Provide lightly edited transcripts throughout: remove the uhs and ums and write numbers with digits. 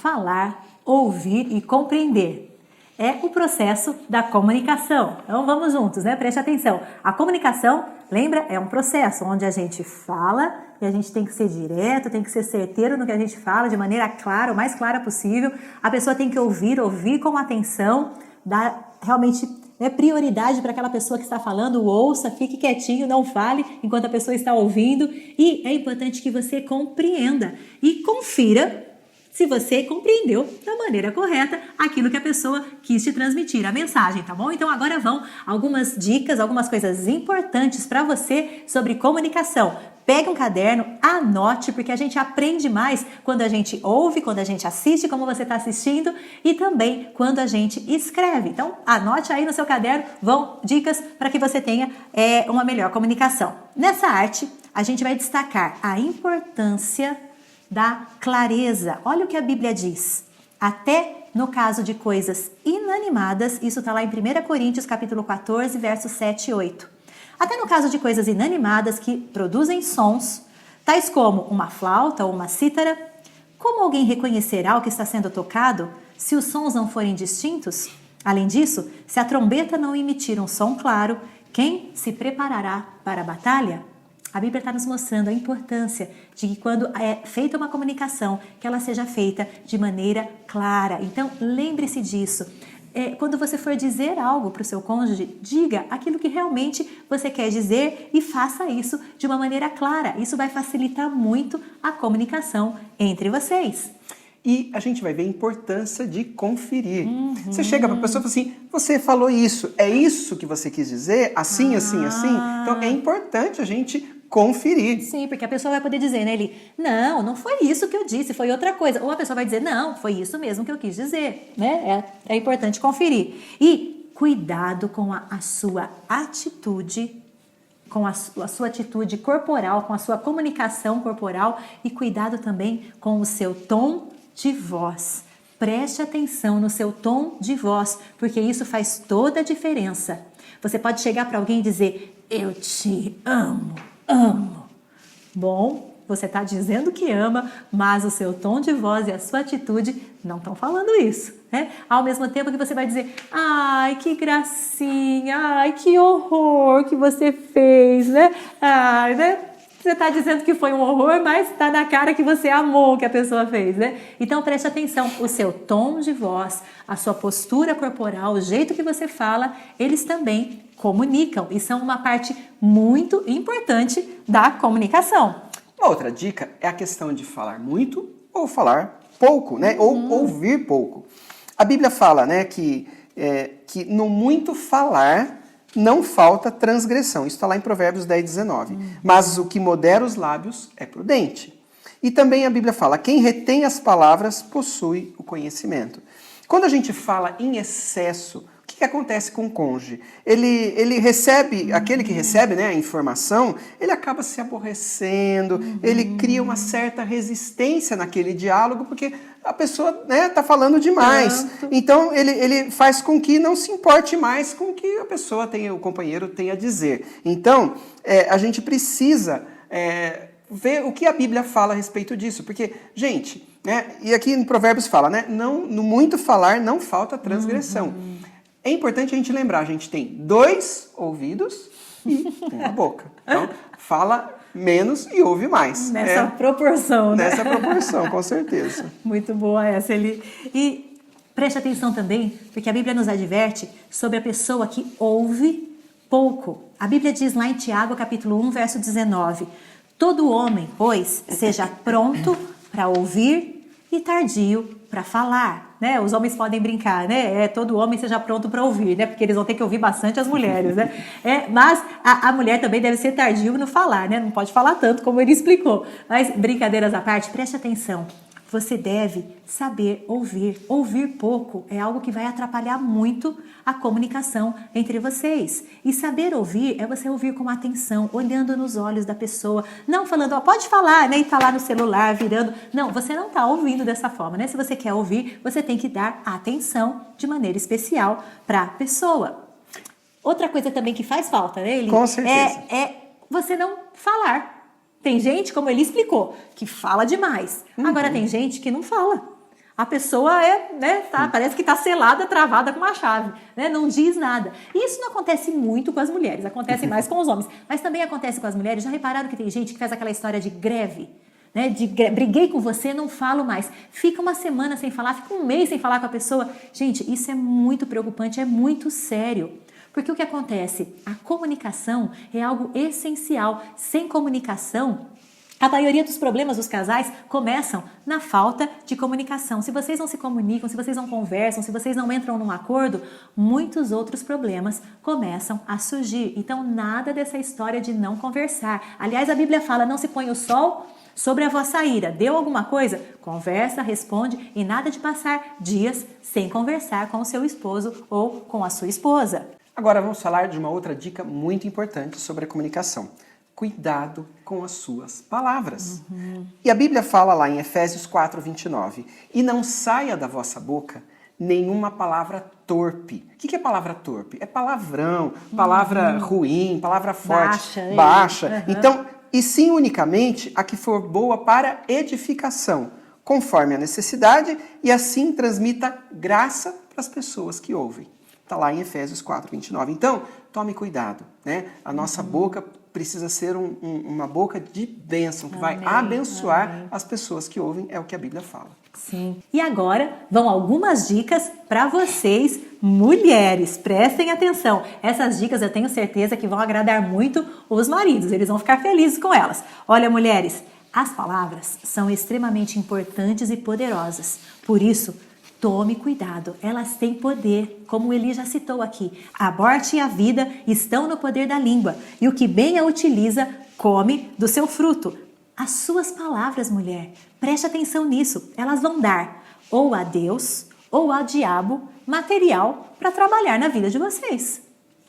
falar, ouvir e compreender. É o processo da comunicação. Então vamos juntos, né? Preste atenção. A comunicação, lembra, é um processo onde a gente fala e a gente tem que ser direto, tem que ser certeiro no que a gente fala de maneira clara, o mais clara possível. A pessoa tem que ouvir com atenção, dar realmente prioridade para aquela pessoa que está falando, ouça, fique quietinho, não fale enquanto a pessoa está ouvindo. E é importante que você compreenda e confira se você compreendeu da maneira correta aquilo que a pessoa quis te transmitir, a mensagem, tá bom? Então agora vão algumas dicas, algumas coisas importantes para você sobre comunicação. Pegue um caderno, anote, porque a gente aprende mais quando a gente ouve, quando a gente assiste, como você está assistindo, e também quando a gente escreve. Então, anote aí no seu caderno, vão dicas para que você tenha uma melhor comunicação. Nessa arte, a gente vai destacar a importância da clareza. Olha o que a Bíblia diz. Até no caso de coisas inanimadas, isso está lá em 1 Coríntios, capítulo 14, versos 7 e 8. Até no caso de coisas inanimadas que produzem sons, tais como uma flauta ou uma cítara, como alguém reconhecerá o que está sendo tocado se os sons não forem distintos? Além disso, se a trombeta não emitir um som claro, quem se preparará para a batalha? A Bíblia está nos mostrando a importância de que quando é feita uma comunicação, que ela seja feita de maneira clara. Então, lembre-se disso. Quando você for dizer algo para o seu cônjuge, diga aquilo que realmente você quer dizer e faça isso de uma maneira clara. Isso vai facilitar muito a comunicação entre vocês. E a gente vai ver a importância de conferir. Você chega para a pessoa e fala assim, você falou isso, é isso que você quis dizer? Assim, assim, assim? Então é importante a gente conferir. Sim, porque a pessoa vai poder dizer, né, não foi isso que eu disse, foi outra coisa. Ou a pessoa vai dizer, não, foi isso mesmo que eu quis dizer, né? É importante conferir. E cuidado com a sua atitude, com a sua atitude corporal, com a sua comunicação corporal e cuidado também com o seu tom de voz. Preste atenção no seu tom de voz, porque isso faz toda a diferença. Você pode chegar para alguém e dizer, eu te amo. Bom, você está dizendo que ama, mas o seu tom de voz e a sua atitude não estão falando isso, né? Ao mesmo tempo que você vai dizer, ai, que gracinha, ai, que horror que você fez, né? Ai, né? Você está dizendo que foi um horror, mas está na cara que você amou o que a pessoa fez, né? Então preste atenção, o seu tom de voz, a sua postura corporal, o jeito que você fala, eles também comunicam e são uma parte muito importante da comunicação. Uma outra dica é a questão de falar muito ou falar pouco, né? Ou ouvir pouco. A Bíblia fala, né, que no muito falar não falta transgressão. Isso está lá em Provérbios 10, 19. Mas o que modera os lábios é prudente. E também a Bíblia fala, quem retém as palavras possui o conhecimento. Quando a gente fala em excesso, o que acontece com o cônjuge? Ele recebe, aquele que recebe, né, a informação, ele acaba se aborrecendo, ele cria uma certa resistência naquele diálogo, porque a pessoa, né, está falando demais. Então, ele faz com que não se importe mais com o que a pessoa tem, o companheiro tem a dizer. Então, a gente precisa ver o que a Bíblia fala a respeito disso, porque, gente, né, e aqui no Provérbios fala, né, no muito falar não falta transgressão. É importante a gente lembrar, a gente tem 2 ouvidos e uma boca. Então, fala menos e ouve mais. Nessa proporção, né? Nessa proporção, com certeza. Muito boa essa, Eli. E preste atenção também, porque a Bíblia nos adverte sobre a pessoa que ouve pouco. A Bíblia diz lá em Tiago, capítulo 1, verso 19, todo homem, pois, seja pronto para ouvir e tardio para falar, né? Os homens podem brincar, né? Todo homem seja pronto para ouvir, né? Porque eles vão ter que ouvir bastante as mulheres, né? Mas a mulher também deve ser tardio no falar, né? Não pode falar tanto como ele explicou. Mas brincadeiras à parte, preste atenção. Você deve saber ouvir. Ouvir pouco é algo que vai atrapalhar muito a comunicação entre vocês. E saber ouvir é você ouvir com atenção, olhando nos olhos da pessoa, não falando, ó, pode falar, né? E tá lá no celular, virando. Não, você não tá ouvindo dessa forma, né? Se você quer ouvir, você tem que dar atenção de maneira especial para a pessoa. Outra coisa também que faz falta, né, Eli? Com certeza. É você não falar. Tem gente, como ele explicou, que fala demais. Agora tem gente que não fala. A pessoa parece que está selada, travada com uma chave, né? Não diz nada. Isso não acontece muito com as mulheres, acontece mais com os homens. Mas também acontece com as mulheres. Já repararam que tem gente que faz aquela história de greve? Né? Briguei com você, não falo mais. Fica uma semana sem falar, fica um mês sem falar com a pessoa. Gente, isso é muito preocupante, é muito sério. Porque o que acontece? A comunicação é algo essencial. Sem comunicação, a maioria dos problemas dos casais começam na falta de comunicação. Se vocês não se comunicam, se vocês não conversam, se vocês não entram num acordo, muitos outros problemas começam a surgir. Então, nada dessa história de não conversar. Aliás, a Bíblia fala, não se põe o sol sobre a vossa ira. Deu alguma coisa? Conversa, responde e nada de passar dias sem conversar com o seu esposo ou com a sua esposa. Agora vamos falar de uma outra dica muito importante sobre a comunicação. Cuidado com as suas palavras. E a Bíblia fala lá em Efésios 4:29, e não saia da vossa boca nenhuma palavra torpe. O que é palavra torpe? É palavrão, palavra ruim, palavra forte, baixa. Então, e sim unicamente a que for boa para edificação, conforme a necessidade, e assim transmita graça para as pessoas que ouvem. Está lá em Efésios 4:29. Então, tome cuidado, né? A nossa boca precisa ser uma boca de bênção, que vai abençoar as pessoas que ouvem, é o que a Bíblia fala. Sim. E agora vão algumas dicas para vocês, mulheres. Prestem atenção. Essas dicas eu tenho certeza que vão agradar muito os maridos. Eles vão ficar felizes com elas. Olha, mulheres, as palavras são extremamente importantes e poderosas. Por isso, tome cuidado, elas têm poder, como Eli já citou aqui. A morte e a vida estão no poder da língua, e o que bem a utiliza, come do seu fruto. As suas palavras, mulher, preste atenção nisso, elas vão dar ou a Deus ou ao diabo material para trabalhar na vida de vocês.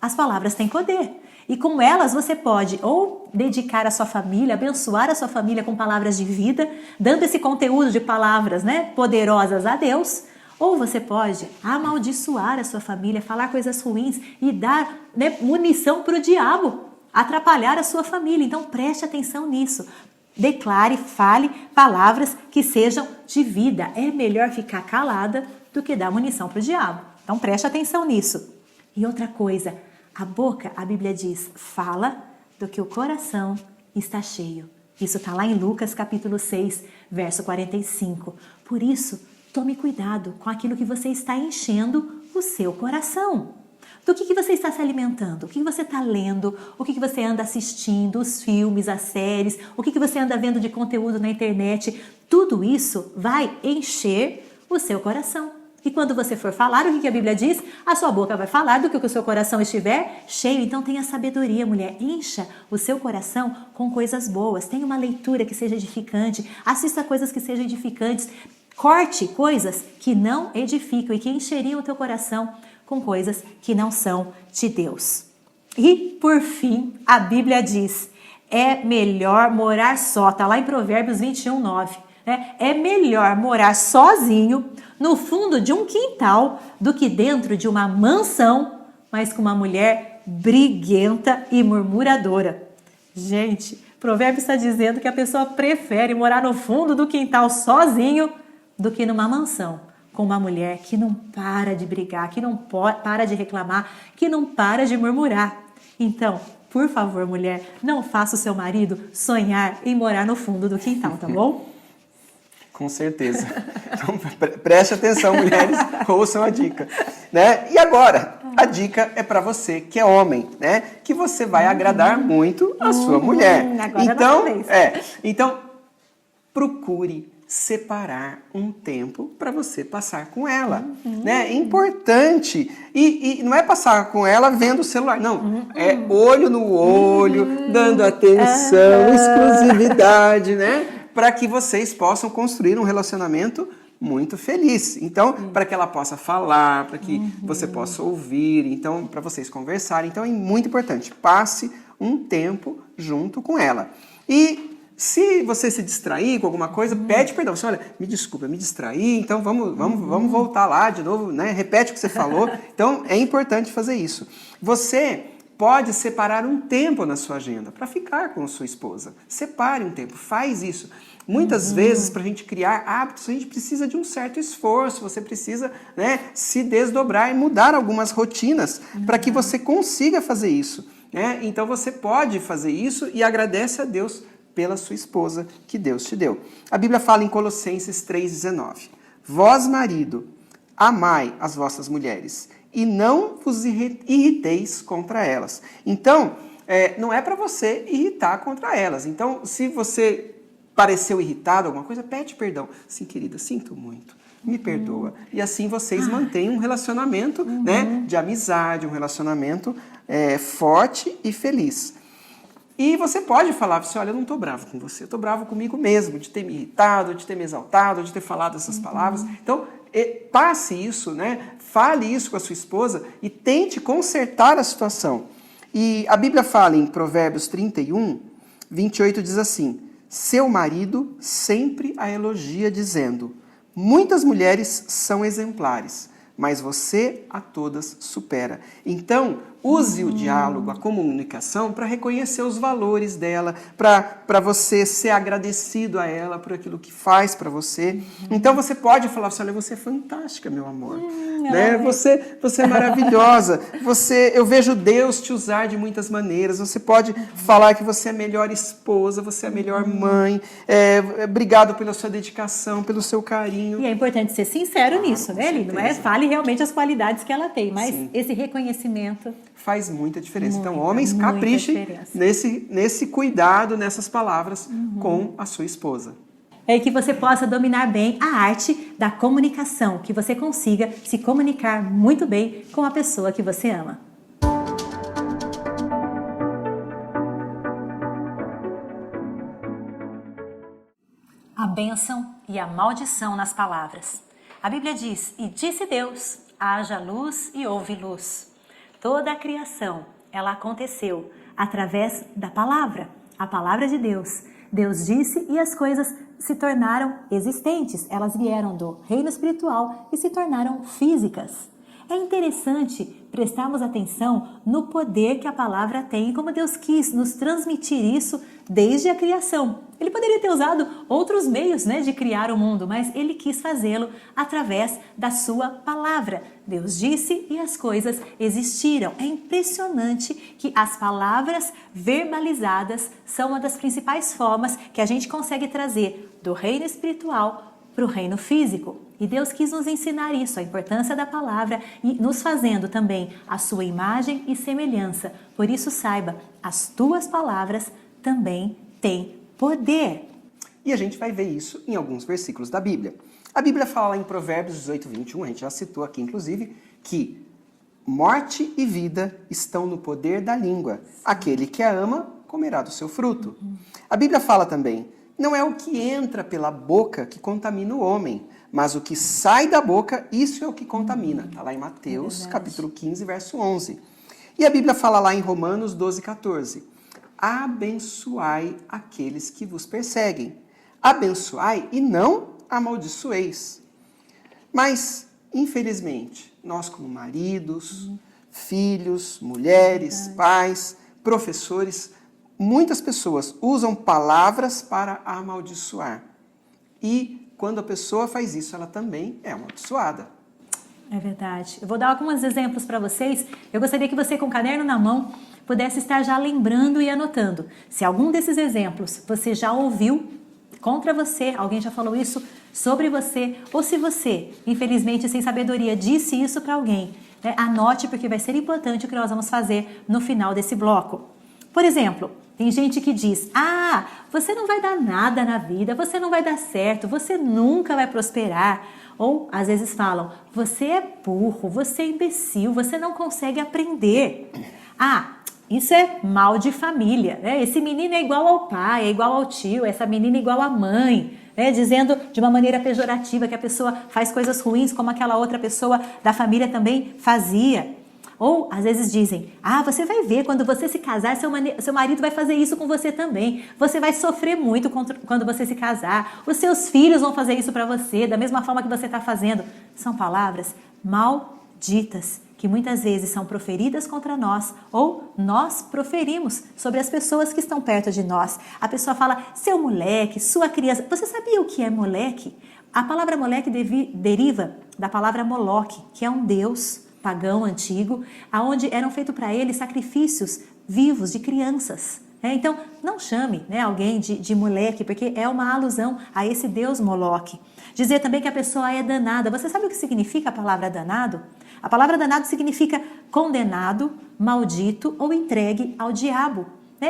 As palavras têm poder. E com elas você pode ou dedicar a sua família, abençoar a sua família com palavras de vida, dando esse conteúdo de palavras, né, poderosas a Deus. Ou você pode amaldiçoar a sua família, falar coisas ruins e dar, né, munição para o diabo, atrapalhar a sua família. Então preste atenção nisso. Declare, fale palavras que sejam de vida. É melhor ficar calada do que dar munição para o diabo. Então preste atenção nisso. E outra coisa, a boca, a Bíblia diz, fala do que o coração está cheio. Isso está lá em Lucas capítulo 6, verso 45. Por isso, tome cuidado com aquilo que você está enchendo o seu coração. Do que você está se alimentando? O que você está lendo? O que você anda assistindo? Os filmes, as séries? O que você anda vendo de conteúdo na internet? Tudo isso vai encher o seu coração. E quando você for falar, o que a Bíblia diz? A sua boca vai falar do que o seu coração estiver cheio. Então tenha sabedoria, mulher. Encha o seu coração com coisas boas. Tenha uma leitura que seja edificante. Assista coisas que sejam edificantes. Corte coisas que não edificam e que encheriam o teu coração com coisas que não são de Deus. E, por fim, a Bíblia diz, é melhor morar só. Está lá em Provérbios 21:9. Né? É melhor morar sozinho no fundo de um quintal do que dentro de uma mansão, mas com uma mulher briguenta e murmuradora. Gente, Provérbios está dizendo que a pessoa prefere morar no fundo do quintal sozinho do que numa mansão com uma mulher que não para de brigar, que não para de reclamar, que não para de murmurar. Então, por favor, mulher, não faça o seu marido sonhar em morar no fundo do quintal, tá bom? Com certeza. Então, preste atenção, mulheres, ouçam a dica. Né? E agora, a dica é para você que é homem, né? Que você vai agradar muito a sua mulher. Então, procure separar um tempo para você passar com ela, né? É importante. E não é passar com ela vendo o celular, não. É olho no olho, dando atenção, exclusividade, né? Para que vocês possam construir um relacionamento muito feliz. Então, para que ela possa falar, para que você possa ouvir, então, para vocês conversarem. Então, é muito importante. Passe um tempo junto com ela. E se você se distrair com alguma coisa, pede perdão. Você olha, me desculpa, me distraí, então vamos voltar lá de novo, né? Repete o que você falou. Então, é importante fazer isso. Você pode separar um tempo na sua agenda para ficar com a sua esposa. Separe um tempo, faz isso. Muitas vezes, para a gente criar hábitos, a gente precisa de um certo esforço, você precisa, né, se desdobrar e mudar algumas rotinas para que você consiga fazer isso. Né? Então você pode fazer isso e agradece a Deus pela sua esposa que Deus te deu. A Bíblia fala em Colossenses 3,19: Vós, marido, amai as vossas mulheres e não vos irriteis contra elas. Então, não é para você irritar contra elas. Então, se você pareceu irritado, alguma coisa, pede perdão. Sim, querida, sinto muito. Me perdoa. E assim vocês mantêm um relacionamento, né, de amizade, um relacionamento forte e feliz. E você pode falar para você, olha, eu não estou bravo com você, eu estou bravo comigo mesmo, de ter me irritado, de ter me exaltado, de ter falado essas palavras. Então, passe isso, né? Fale isso com a sua esposa e tente consertar a situação. E a Bíblia fala em Provérbios 31, 28, diz assim: seu marido sempre a elogia, dizendo: muitas mulheres são exemplares, mas você a todas supera. Então, use o diálogo, a comunicação, para reconhecer os valores dela, para você ser agradecido a ela por aquilo que faz para você. Então, você pode falar assim, olha, você é fantástica, meu amor. Né? Você é maravilhosa. Eu vejo Deus te usar de muitas maneiras. Você pode falar que você é a melhor esposa, você é a melhor mãe. Obrigado pela sua dedicação, pelo seu carinho. E é importante ser sincero nisso, né, Lindo? Fale realmente as qualidades que ela tem, mas esse reconhecimento faz muita diferença. Então, homens, caprichem nesse cuidado, nessas palavras com a sua esposa. É que você possa dominar bem a arte da comunicação, que você consiga se comunicar muito bem com a pessoa que você ama. A bênção e a maldição nas palavras. A Bíblia diz: e disse Deus, haja luz e houve luz. Toda a criação, ela aconteceu através da palavra, a palavra de Deus. Deus disse e as coisas se tornaram existentes. Elas vieram do reino espiritual e se tornaram físicas. É interessante prestarmos atenção no poder que a palavra tem e como Deus quis nos transmitir isso desde a criação. Ele poderia ter usado outros meios, né, de criar o mundo, mas ele quis fazê-lo através da sua palavra. Deus disse e as coisas existiram. É impressionante que as palavras verbalizadas são uma das principais formas que a gente consegue trazer do reino espiritual para o reino físico. E Deus quis nos ensinar isso, a importância da palavra e nos fazendo também a sua imagem e semelhança. Por isso saiba, as tuas palavras também têm poder. E a gente vai ver isso em alguns versículos da Bíblia. A Bíblia fala em Provérbios 18, 21, a gente já citou aqui inclusive, que morte e vida estão no poder da língua. Aquele que a ama comerá do seu fruto. A Bíblia fala também: não é o que entra pela boca que contamina o homem, mas o que sai da boca, isso é o que contamina. Está lá em Mateus, capítulo 15, verso 11. E a Bíblia fala lá em Romanos 12, 14. Abençoai aqueles que vos perseguem. Abençoai e não amaldiçoeis. Mas, infelizmente, nós como maridos, filhos, mulheres, pais, professores, muitas pessoas usam palavras para amaldiçoar. E quando a pessoa faz isso, ela também é amaldiçoada. É verdade. Eu vou dar alguns exemplos para vocês. Eu gostaria que você, com o caderno na mão, pudesse estar já lembrando e anotando. Se algum desses exemplos você já ouviu contra você, alguém já falou isso sobre você, ou se você, infelizmente, sem sabedoria, disse isso para alguém, né? Anote, porque vai ser importante o que nós vamos fazer no final desse bloco. Por exemplo, tem gente que diz: ah, você não vai dar nada na vida, você não vai dar certo, você nunca vai prosperar. Ou, às vezes falam: você é burro, você é imbecil, você não consegue aprender. Ah, isso é mal de família, né? Esse menino é igual ao pai, é igual ao tio, essa menina é igual à mãe, né? Dizendo de uma maneira pejorativa que a pessoa faz coisas ruins como aquela outra pessoa da família também fazia. Ou, às vezes dizem: ah, você vai ver, quando você se casar, seu marido vai fazer isso com você também. Você vai sofrer muito quando você se casar. Os seus filhos vão fazer isso para você, da mesma forma que você está fazendo. São palavras malditas que muitas vezes são proferidas contra nós ou nós proferimos sobre as pessoas que estão perto de nós. A pessoa fala, seu moleque, sua criança. Você sabia o que é moleque? A palavra moleque deriva da palavra Moloque, que é um deus pagão antigo, onde eram feitos para ele sacrifícios vivos de crianças. Então, não chame alguém de moleque, porque é uma alusão a esse deus Moloque. Dizer também que a pessoa é danada. Você sabe o que significa a palavra danado? A palavra danado significa condenado, maldito ou entregue ao diabo.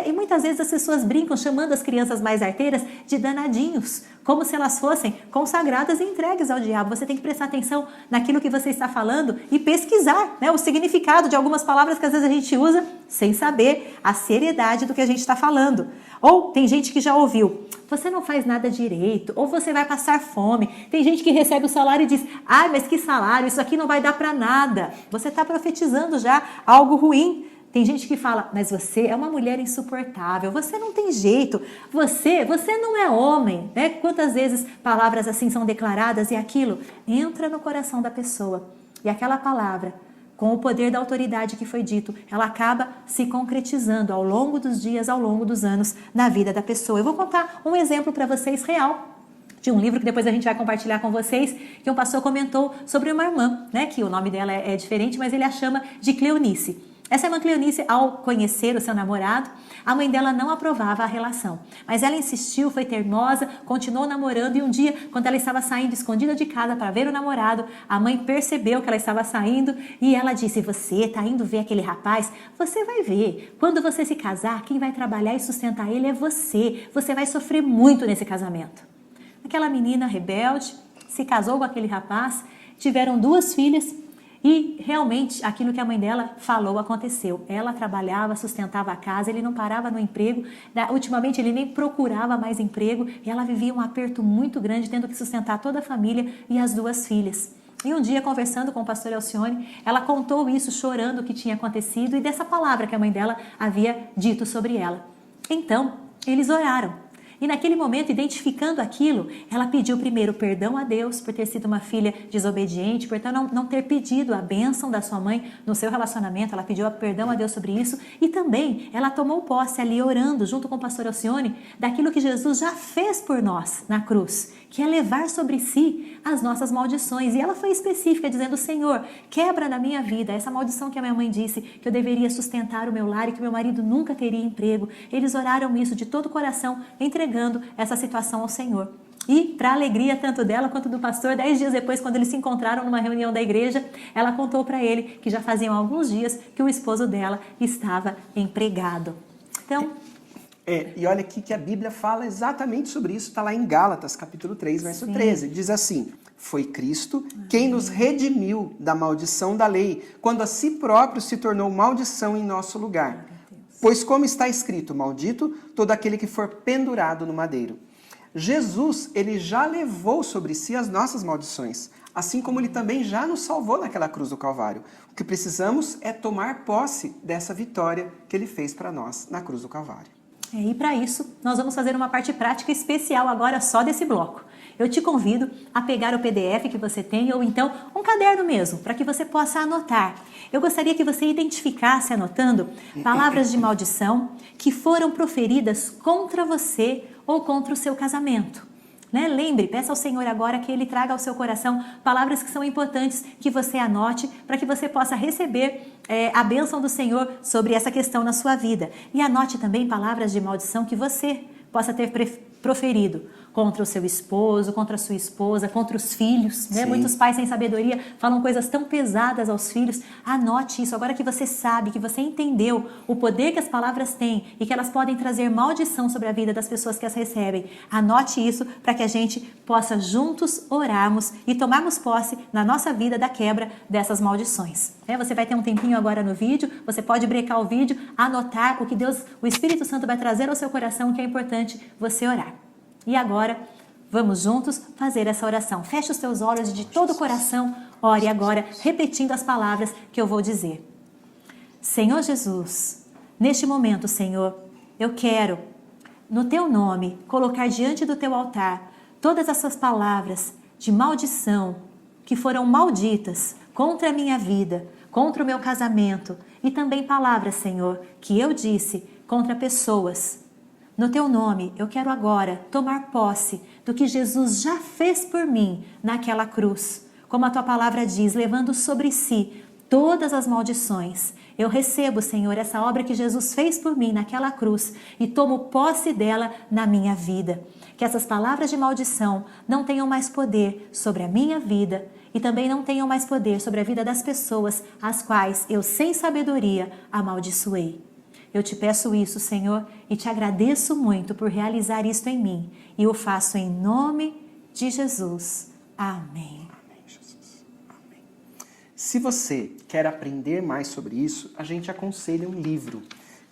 E muitas vezes as pessoas brincam chamando as crianças mais arteiras de danadinhos, como se elas fossem consagradas e entregues ao diabo. Você tem que prestar atenção naquilo que você está falando e pesquisar o significado de algumas palavras que às vezes a gente usa sem saber a seriedade do que a gente está falando. Ou tem gente que já ouviu, você não faz nada direito, ou você vai passar fome. Tem gente que recebe o salário e diz, mas que salário, isso aqui não vai dar para nada. Você está profetizando já algo ruim. Tem gente que fala, mas você é uma mulher insuportável, você não tem jeito, você não é homem. Quantas vezes palavras assim são declaradas e aquilo entra no coração da pessoa. E aquela palavra, com o poder da autoridade que foi dito, ela acaba se concretizando ao longo dos dias, ao longo dos anos na vida da pessoa. Eu vou contar um exemplo para vocês real, de um livro que depois a gente vai compartilhar com vocês, que um pastor comentou sobre uma irmã, que o nome dela é diferente, mas ele a chama de Cleonice. Essa irmã Cleonice, ao conhecer o seu namorado, a mãe dela não aprovava a relação. Mas ela insistiu, foi teimosa, continuou namorando e um dia, quando ela estava saindo escondida de casa para ver o namorado, a mãe percebeu que ela estava saindo e ela disse, você está indo ver aquele rapaz? Você vai ver. Quando você se casar, quem vai trabalhar e sustentar ele é você. Você vai sofrer muito nesse casamento. Aquela menina rebelde se casou com aquele rapaz, tiveram 2 filhas. E realmente aquilo que a mãe dela falou aconteceu. Ela trabalhava, sustentava a casa, ele não parava no emprego. Ultimamente ele nem procurava mais emprego e ela vivia um aperto muito grande, tendo que sustentar toda a família e as 2 filhas. E um dia, conversando com o pastor Alcione, ela contou isso, chorando o que tinha acontecido e dessa palavra que a mãe dela havia dito sobre ela. Então, eles oraram. E naquele momento, identificando aquilo, ela pediu primeiro perdão a Deus por ter sido uma filha desobediente, por não ter pedido a bênção da sua mãe no seu relacionamento. Ela pediu perdão a Deus sobre isso e também ela tomou posse ali orando junto com o pastor Alcione daquilo que Jesus já fez por nós na cruz, que é levar sobre si as nossas maldições. E ela foi específica dizendo, Senhor, quebra na minha vida essa maldição que a minha mãe disse, que eu deveria sustentar o meu lar e que meu marido nunca teria emprego. Eles oraram isso de todo o coração, entregando essa situação ao Senhor. E, para a alegria tanto dela quanto do pastor, 10 dias depois, quando eles se encontraram numa reunião da igreja, ela contou para ele que já faziam alguns dias que o esposo dela estava empregado. Então... E olha aqui que a Bíblia fala exatamente sobre isso, está lá em Gálatas, capítulo 3, verso 13. Diz assim, foi Cristo quem nos redimiu da maldição da lei, quando a si próprio se tornou maldição em nosso lugar. Pois como está escrito, maldito todo aquele que for pendurado no madeiro. Jesus, ele já levou sobre si as nossas maldições, assim como ele também já nos salvou naquela cruz do Calvário. O que precisamos é tomar posse dessa vitória que ele fez para nós na cruz do Calvário. E para isso, nós vamos fazer uma parte prática especial agora só desse bloco. Eu te convido a pegar o PDF que você tem ou então um caderno mesmo, para que você possa anotar. Eu gostaria que você identificasse, anotando, palavras de maldição que foram proferidas contra você ou contra o seu casamento. Lembre, peça ao Senhor agora que Ele traga ao seu coração palavras que são importantes, que você anote, para que você possa receber a bênção do Senhor sobre essa questão na sua vida. E anote também palavras de maldição que você possa ter proferido contra o seu esposo, contra a sua esposa, contra os filhos. Muitos pais sem sabedoria falam coisas tão pesadas aos filhos. Anote isso, agora que você sabe, que você entendeu o poder que as palavras têm e que elas podem trazer maldição sobre a vida das pessoas que as recebem. Anote isso para que a gente possa juntos orarmos e tomarmos posse na nossa vida da quebra dessas maldições. Você vai ter um tempinho agora no vídeo, você pode brecar o vídeo, anotar o que o Espírito Santo vai trazer ao seu coração, que é importante você orar. E agora, vamos juntos fazer essa oração. Feche os teus olhos e de todo o coração, ore agora, repetindo as palavras que eu vou dizer. Senhor Jesus, neste momento, Senhor, eu quero, no teu nome, colocar diante do teu altar todas essas palavras de maldição que foram malditas contra a minha vida, contra o meu casamento e também palavras, Senhor, que eu disse contra pessoas. No teu nome, eu quero agora tomar posse do que Jesus já fez por mim naquela cruz. Como a tua palavra diz, levando sobre si todas as maldições. Eu recebo, Senhor, essa obra que Jesus fez por mim naquela cruz e tomo posse dela na minha vida. Que essas palavras de maldição não tenham mais poder sobre a minha vida e também não tenham mais poder sobre a vida das pessoas às quais eu, sem sabedoria, amaldiçoei. Eu te peço isso, Senhor, e te agradeço muito por realizar isto em mim. E o faço em nome de Jesus. Amém. Amém, Jesus. Amém. Se você quer aprender mais sobre isso, a gente aconselha um livro,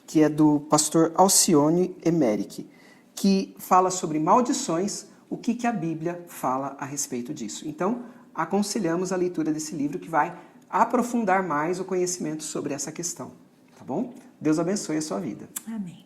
que é do pastor Alcione Emerick, que fala sobre maldições, o que a Bíblia fala a respeito disso. Então, aconselhamos a leitura desse livro que vai aprofundar mais o conhecimento sobre essa questão. Tá bom? Deus abençoe a sua vida. Amém.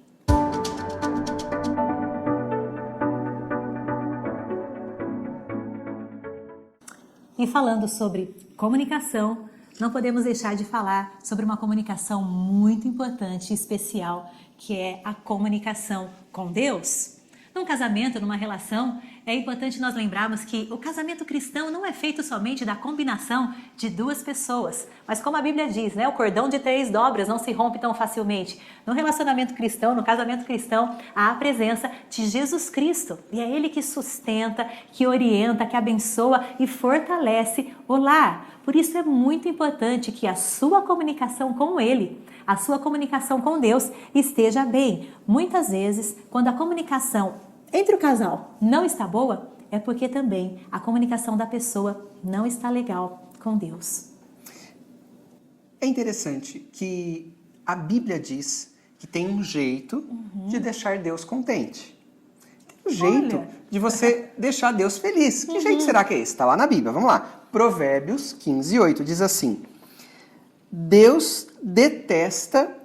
E falando sobre comunicação, não podemos deixar de falar sobre uma comunicação muito importante e especial, que é a comunicação com Deus. Num casamento, numa relação, é importante nós lembrarmos que o casamento cristão não é feito somente da combinação de duas pessoas, mas como a Bíblia diz, né, o cordão de 3 dobras não se rompe tão facilmente. No relacionamento cristão, no casamento cristão, há a presença de Jesus Cristo e é Ele que sustenta, que orienta, que abençoa e fortalece o lar. Por isso é muito importante que a sua comunicação com Ele, a sua comunicação com Deus esteja bem. Muitas vezes, quando a comunicação entre o casal não está boa, é porque também a comunicação da pessoa não está legal com Deus. É interessante que a Bíblia diz que tem um jeito de deixar Deus contente. Tem um jeito de você deixar Deus feliz. Que jeito será que é esse? Está lá na Bíblia. Vamos lá. Provérbios 15:8 diz assim: Deus detesta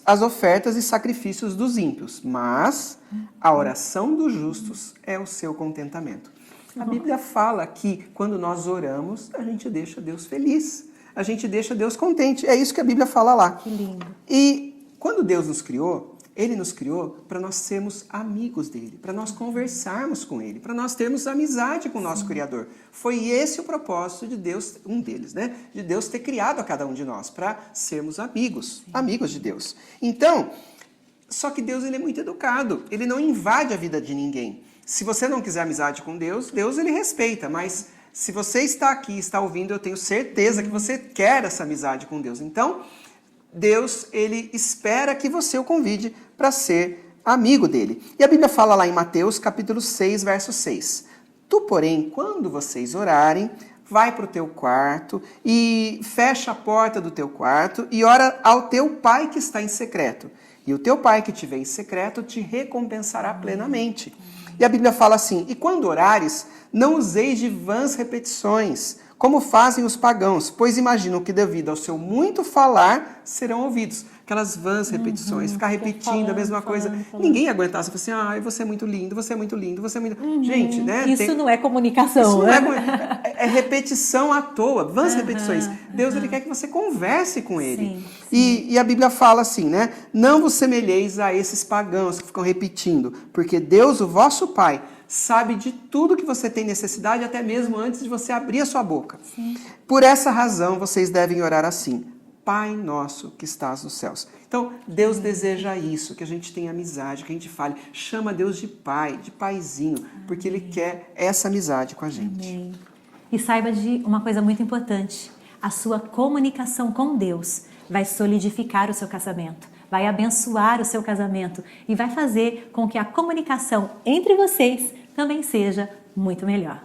as ofertas e sacrifícios dos ímpios, mas a oração dos justos é o seu contentamento. A Bíblia fala que quando nós oramos, a gente deixa Deus feliz, a gente deixa Deus contente. É isso que a Bíblia fala lá. Que lindo. E quando Deus nos criou, Ele nos criou para nós sermos amigos dele, para nós conversarmos com ele, para nós termos amizade com o nosso Criador. Foi esse o propósito de Deus, um deles, né? De Deus ter criado a cada um de nós, para sermos amigos, amigos de Deus. Então, só que Deus ele é muito educado, ele não invade a vida de ninguém. Se você não quiser amizade com Deus, Deus ele respeita, mas se você está aqui, está ouvindo, eu tenho certeza que você quer essa amizade com Deus. Então, Deus, ele espera que você o convide para ser amigo dele. E a Bíblia fala lá em Mateus, capítulo 6, verso 6. Tu, porém, quando vocês orarem, vai para o teu quarto e fecha a porta do teu quarto e ora ao teu pai que está em secreto. E o teu pai que te vê em secreto te recompensará plenamente. E a Bíblia fala assim: e quando orares, não useis de vãs repetições, como fazem os pagãos, pois imaginam que devido ao seu muito falar, serão ouvidos. Aquelas vãs repetições, ficar repetindo a mesma coisa. Ninguém ia aguentar. Você fala assim, você é muito lindo, você é muito lindo, você é muito... Gente, né? Isso não é comunicação, isso né? Não é repetição à toa, vãs repetições. Deus ele quer que você converse com ele. Sim. E a Bíblia fala assim, né? Não vos semelheis a esses pagãos que ficam repetindo, porque Deus, o vosso Pai, sabe de tudo que você tem necessidade, até mesmo antes de você abrir a sua boca. Sim. Por essa razão, vocês devem orar assim: Pai nosso que estás nos céus. Então, Deus deseja isso, que a gente tenha amizade, que a gente fale, chama Deus de pai, de paizinho, porque Ele quer essa amizade com a gente. Amém. E saiba de uma coisa muito importante: a sua comunicação com Deus vai solidificar o seu casamento, vai abençoar o seu casamento e vai fazer com que a comunicação entre vocês também seja muito melhor.